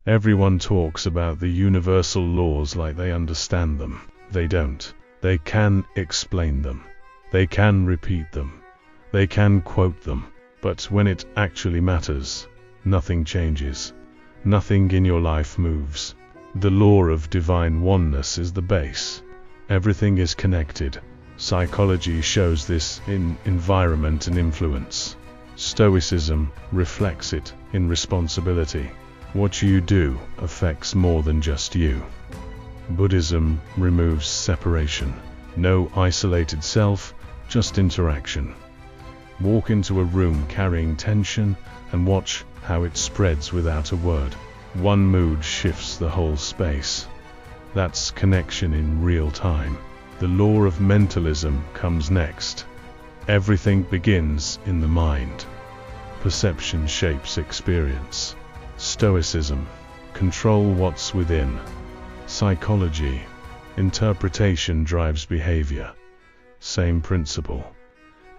Everyone talks about the universal laws like they understand them. They don't. They can explain them. They can repeat them. They can quote them. But when it actually matters, nothing changes. Nothing in your life moves. The law of divine oneness is the base. Everything is connected. Psychology shows this in environment and influence. Stoicism reflects it in responsibility. What you do affects more than just you. Buddhism removes separation. No isolated self, just interaction. Walk into a room carrying tension and watch how it spreads without a word. One mood shifts the whole space. That's connection in real time. The law of mentalism comes next. Everything begins in the mind. Perception shapes experience. Stoicism, control what's within. Psychology, interpretation drives behavior. Same principle.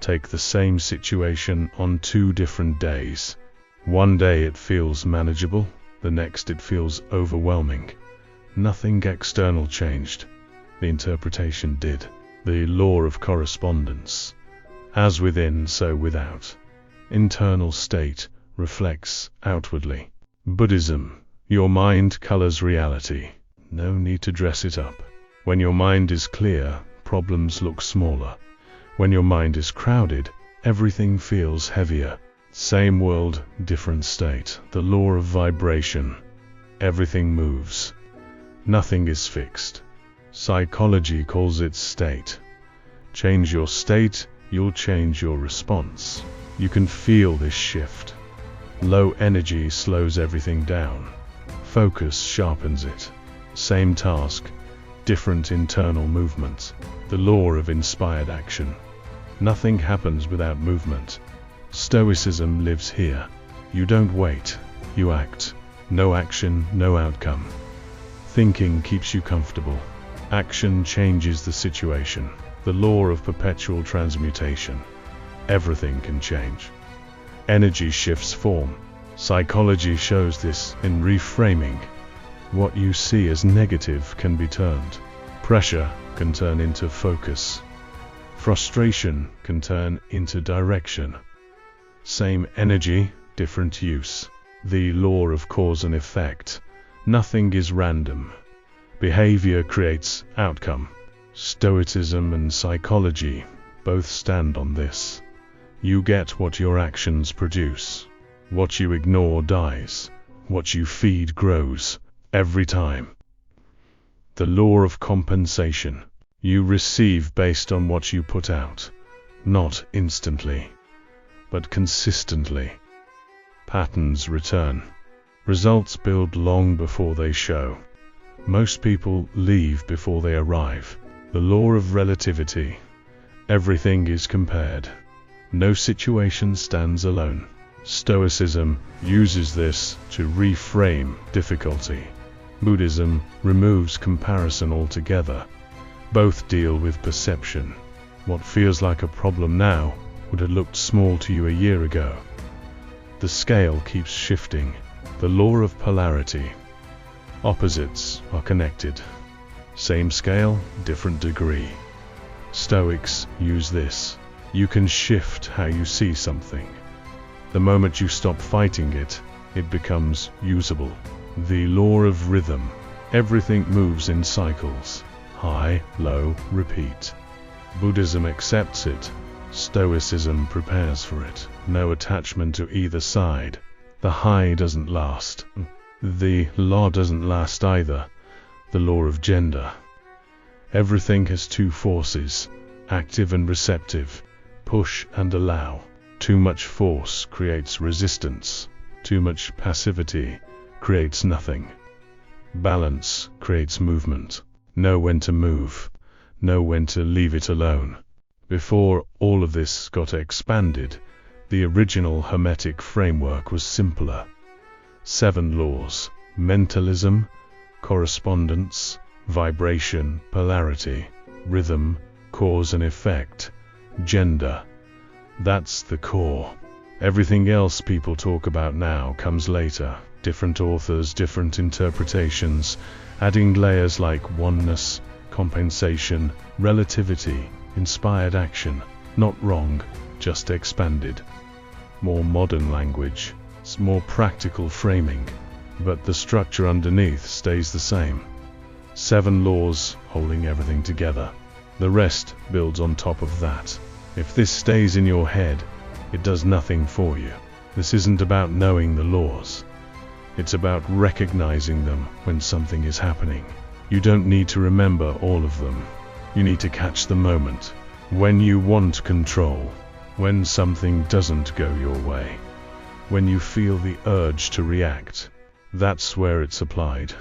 Take the same situation on 2 different days. One day it feels manageable, the next it feels overwhelming. Nothing external changed. The interpretation did. The law of correspondence. As within, so without. Internal state reflects outwardly. Buddhism, your mind colors reality. No need to dress it up. When your mind is clear, problems look smaller. When your mind is crowded, everything feels heavier. Same world, different state. The law of vibration. Everything moves. Nothing is fixed. Psychology calls it state. Change your state, you'll change your response. You can feel this shift. Low energy slows everything down. Focus sharpens it. Same task, different internal movements. The law of inspired action. Nothing happens without movement. Stoicism lives here. You don't wait, you act. No action, no outcome. Thinking keeps you comfortable. Action changes the situation. The law of perpetual transmutation. Everything can change. Energy shifts form. Psychology shows this in reframing. What you see as negative can be turned. Pressure can turn into focus. Frustration can turn into direction. Same energy, different use. The law of cause and effect. Nothing is random. Behavior creates outcome. Stoicism and psychology both stand on this. You get what your actions produce. What you ignore dies. What you feed grows, every time. The law of compensation. You receive based on what you put out. Not instantly, but consistently. Patterns return. Results build long before they show. Most people leave before they arrive. The law of relativity. Everything is compared. No situation stands alone. Stoicism uses this to reframe difficulty. Buddhism removes comparison altogether. Both deal with perception. What feels like a problem now would have looked small to you a year ago. The scale keeps shifting. The law of polarity. Opposites are connected. Same scale, different degree. Stoics use this. You can shift how you see something. The moment you stop fighting it, it becomes usable. The law of rhythm. Everything moves in cycles. High, low, repeat. Buddhism accepts it. Stoicism prepares for it. No attachment to either side. The high doesn't last. The low doesn't last either. The law of gender. Everything has 2 forces, active and receptive. Push and allow. Too much force creates resistance. Too much passivity creates nothing. Balance creates movement. Know when to move. Know when to leave it alone. Before all of this got expanded, the original Hermetic framework was simpler. 7 laws: mentalism, correspondence, vibration, polarity, rhythm, cause and effect, gender. That's the core. Everything else people talk about now comes later. different authors, different interpretations, adding layers like oneness, compensation, relativity, inspired action. Not wrong, just expanded. More modern language, more practical framing, but the structure underneath stays the same. 7 laws holding everything together. The rest builds on top of that. If this stays in your head, it does nothing for you. This isn't about knowing the laws. It's about recognizing them when something is happening. You don't need to remember all of them. You need to catch the moment. When you want control. When something doesn't go your way. When you feel the urge to react. That's where it's applied.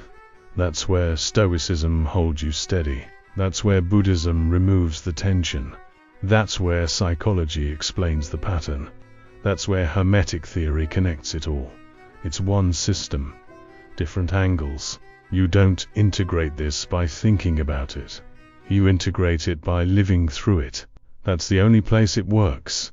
That's where stoicism holds you steady. That's where Buddhism removes the tension. That's where psychology explains the pattern. That's where Hermetic theory connects it all. It's one system, different angles. You don't integrate this by thinking about it. You integrate it by living through it. That's the only place it works.